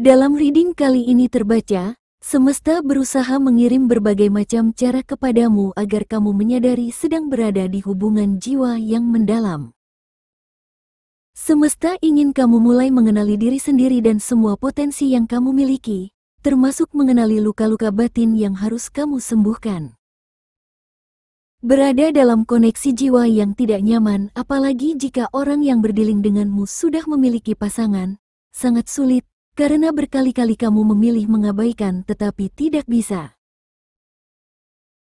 Dalam reading kali ini terbaca, semesta berusaha mengirim berbagai macam cara kepadamu agar kamu menyadari sedang berada di hubungan jiwa yang mendalam. Semesta ingin kamu mulai mengenali diri sendiri dan semua potensi yang kamu miliki, termasuk mengenali luka-luka batin yang harus kamu sembuhkan. Berada dalam koneksi jiwa yang tidak nyaman, apalagi jika orang yang berdiling denganmu sudah memiliki pasangan, sangat sulit. Karena berkali-kali kamu memilih mengabaikan tetapi tidak bisa.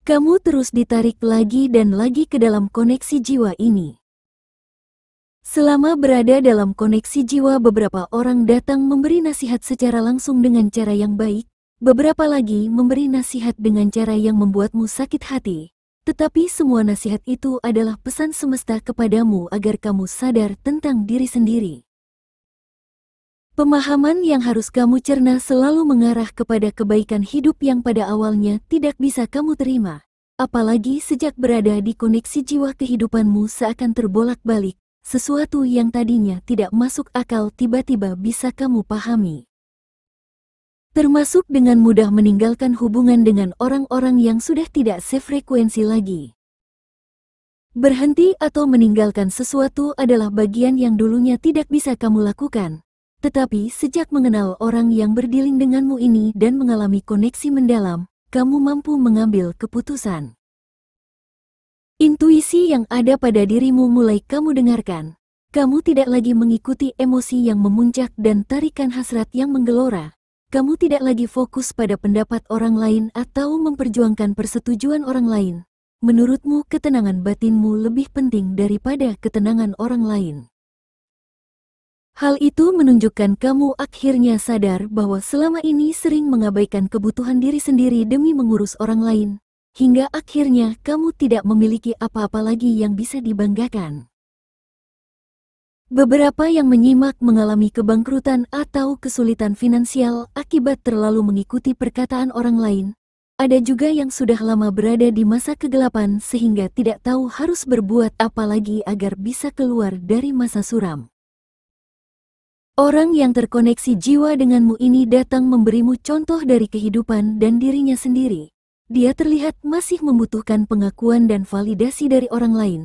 Kamu terus ditarik lagi dan lagi ke dalam koneksi jiwa ini. Selama berada dalam koneksi jiwa, beberapa orang datang memberi nasihat secara langsung dengan cara yang baik, beberapa lagi memberi nasihat dengan cara yang membuatmu sakit hati. Tetapi semua nasihat itu adalah pesan semesta kepadamu agar kamu sadar tentang diri sendiri. Pemahaman yang harus kamu cerna selalu mengarah kepada kebaikan hidup yang pada awalnya tidak bisa kamu terima. Apalagi sejak berada di koneksi jiwa, kehidupanmu seakan terbolak-balik. Sesuatu yang tadinya tidak masuk akal tiba-tiba bisa kamu pahami. Termasuk dengan mudah meninggalkan hubungan dengan orang-orang yang sudah tidak sefrekuensi lagi. Berhenti atau meninggalkan sesuatu adalah bagian yang dulunya tidak bisa kamu lakukan. Tetapi sejak mengenal orang yang berdiling denganmu ini dan mengalami koneksi mendalam, kamu mampu mengambil keputusan. Intuisi yang ada pada dirimu mulai kamu dengarkan. Kamu tidak lagi mengikuti emosi yang memuncak dan tarikan hasrat yang menggelora. Kamu tidak lagi fokus pada pendapat orang lain atau memperjuangkan persetujuan orang lain. Menurutmu ketenangan batinmu lebih penting daripada ketenangan orang lain. Hal itu menunjukkan kamu akhirnya sadar bahwa selama ini sering mengabaikan kebutuhan diri sendiri demi mengurus orang lain, hingga akhirnya kamu tidak memiliki apa-apa lagi yang bisa dibanggakan. Beberapa yang menyimak mengalami kebangkrutan atau kesulitan finansial akibat terlalu mengikuti perkataan orang lain. Ada juga yang sudah lama berada di masa kegelapan sehingga tidak tahu harus berbuat apa lagi agar bisa keluar dari masa suram. Orang yang terkoneksi jiwa denganmu ini datang memberimu contoh dari kehidupan dan dirinya sendiri. Dia terlihat masih membutuhkan pengakuan dan validasi dari orang lain.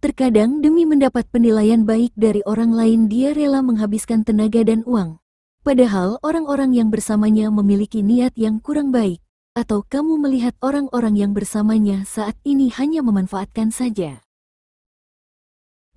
Terkadang demi mendapat penilaian baik dari orang lain dia rela menghabiskan tenaga dan uang. Padahal orang-orang yang bersamanya memiliki niat yang kurang baik. Atau kamu melihat orang-orang yang bersamanya saat ini hanya memanfaatkan saja.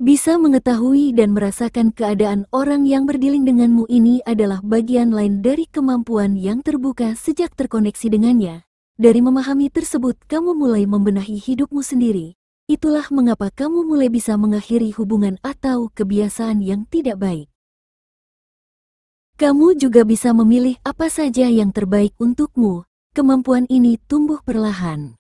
Bisa mengetahui dan merasakan keadaan orang yang berdiling denganmu ini adalah bagian lain dari kemampuan yang terbuka sejak terkoneksi dengannya. Dari memahami tersebut, kamu mulai membenahi hidupmu sendiri. Itulah mengapa kamu mulai bisa mengakhiri hubungan atau kebiasaan yang tidak baik. Kamu juga bisa memilih apa saja yang terbaik untukmu. Kemampuan ini tumbuh perlahan.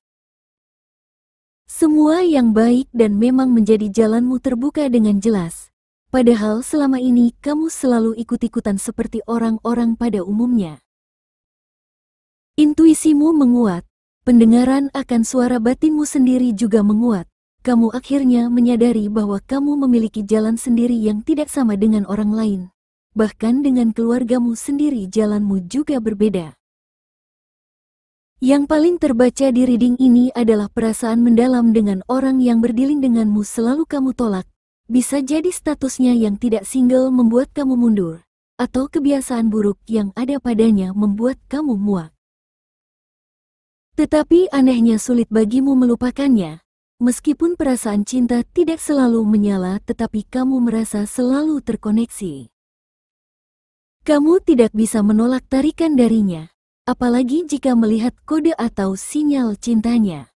Semua yang baik dan memang menjadi jalanmu terbuka dengan jelas. Padahal selama ini kamu selalu ikut-ikutan seperti orang-orang pada umumnya. Intuisimu menguat, pendengaran akan suara batinmu sendiri juga menguat. Kamu akhirnya menyadari bahwa kamu memiliki jalan sendiri yang tidak sama dengan orang lain. Bahkan dengan keluargamu sendiri jalanmu juga berbeda. Yang paling terbaca di reading ini adalah perasaan mendalam dengan orang yang berdiling denganmu selalu kamu tolak. Bisa jadi statusnya yang tidak single membuat kamu mundur, atau kebiasaan buruk yang ada padanya membuat kamu muak. Tetapi anehnya sulit bagimu melupakannya. Meskipun perasaan cinta tidak selalu menyala, tetapi kamu merasa selalu terkoneksi. Kamu tidak bisa menolak tarikan darinya. Apalagi jika melihat kode atau sinyal cintanya.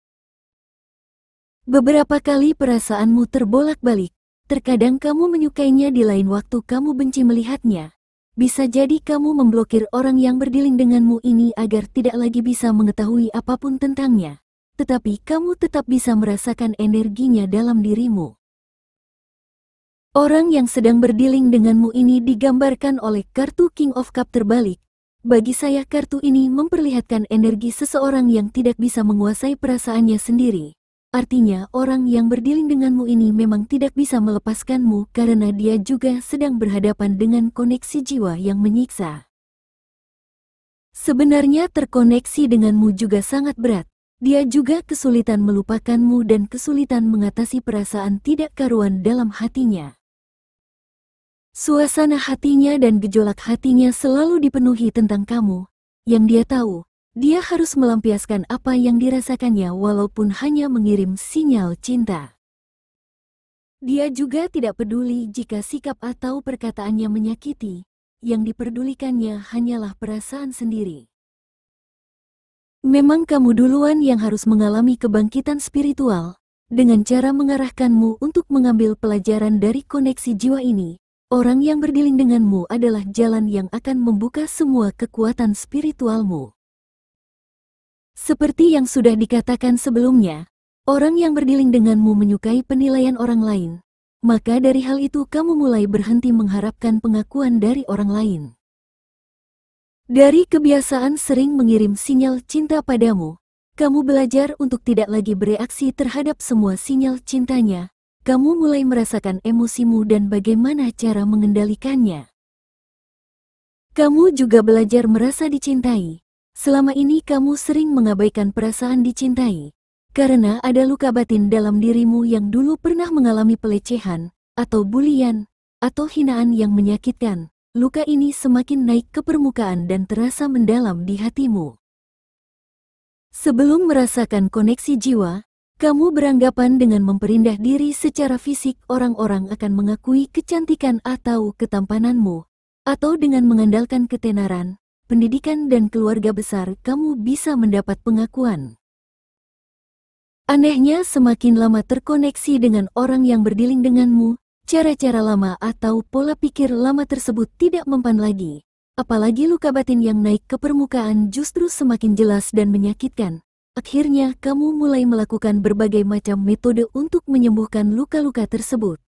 Beberapa kali perasaanmu terbolak-balik, terkadang kamu menyukainya di lain waktu kamu benci melihatnya. Bisa jadi kamu memblokir orang yang berdiling denganmu ini agar tidak lagi bisa mengetahui apapun tentangnya. Tetapi kamu tetap bisa merasakan energinya dalam dirimu. Orang yang sedang berdiling denganmu ini digambarkan oleh kartu King of Cup terbalik. Bagi saya kartu ini memperlihatkan energi seseorang yang tidak bisa menguasai perasaannya sendiri. Artinya orang yang berdiling denganmu ini memang tidak bisa melepaskanmu karena dia juga sedang berhadapan dengan koneksi jiwa yang menyiksa. Sebenarnya terkoneksi denganmu juga sangat berat. Dia juga kesulitan melupakanmu dan kesulitan mengatasi perasaan tidak karuan dalam hatinya. Suasana hatinya dan gejolak hatinya selalu dipenuhi tentang kamu. Yang dia tahu, dia harus melampiaskan apa yang dirasakannya walaupun hanya mengirim sinyal cinta. Dia juga tidak peduli jika sikap atau perkataannya menyakiti, yang diperdulikannya hanyalah perasaan sendiri. Memang kamu duluan yang harus mengalami kebangkitan spiritual, dengan cara mengarahkanmu untuk mengambil pelajaran dari koneksi jiwa ini. Orang yang berdiling denganmu adalah jalan yang akan membuka semua kekuatan spiritualmu. Seperti yang sudah dikatakan sebelumnya, orang yang berdiling denganmu menyukai penilaian orang lain, maka dari hal itu kamu mulai berhenti mengharapkan pengakuan dari orang lain. Dari kebiasaan sering mengirim sinyal cinta padamu, kamu belajar untuk tidak lagi bereaksi terhadap semua sinyal cintanya. Kamu mulai merasakan emosimu dan bagaimana cara mengendalikannya. Kamu juga belajar merasa dicintai. Selama ini kamu sering mengabaikan perasaan dicintai, karena ada luka batin dalam dirimu yang dulu pernah mengalami pelecehan, atau bulian, atau hinaan yang menyakitkan. Luka ini semakin naik ke permukaan dan terasa mendalam di hatimu. Sebelum merasakan koneksi jiwa, kamu beranggapan dengan memperindah diri secara fisik orang-orang akan mengakui kecantikan atau ketampananmu, atau dengan mengandalkan ketenaran, pendidikan dan keluarga besar kamu bisa mendapat pengakuan. Anehnya semakin lama terkoneksi dengan orang yang berdiling denganmu, cara-cara lama atau pola pikir lama tersebut tidak mempan lagi. Apalagi luka batin yang naik ke permukaan justru semakin jelas dan menyakitkan. Akhirnya kamu mulai melakukan berbagai macam metode untuk menyembuhkan luka-luka tersebut.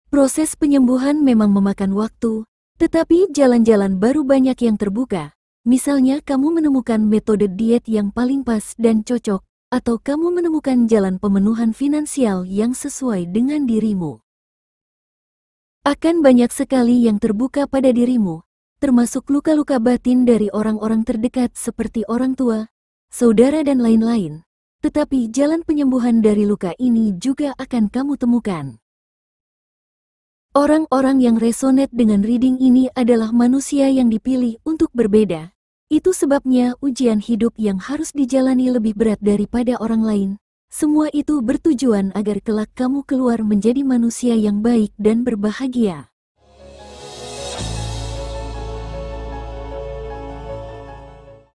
Proses penyembuhan memang memakan waktu, tetapi jalan-jalan baru banyak yang terbuka. Misalnya kamu menemukan metode diet yang paling pas dan cocok, atau kamu menemukan jalan pemenuhan finansial yang sesuai dengan dirimu. Akan banyak sekali yang terbuka pada dirimu, termasuk luka-luka batin dari orang-orang terdekat seperti orang tua, saudara dan lain-lain. Tetapi jalan penyembuhan dari luka ini juga akan kamu temukan. Orang-orang yang resonate dengan reading ini adalah manusia yang dipilih untuk berbeda. Itu sebabnya ujian hidup yang harus dijalani lebih berat daripada orang lain. Semua itu bertujuan agar kelak kamu keluar menjadi manusia yang baik dan berbahagia.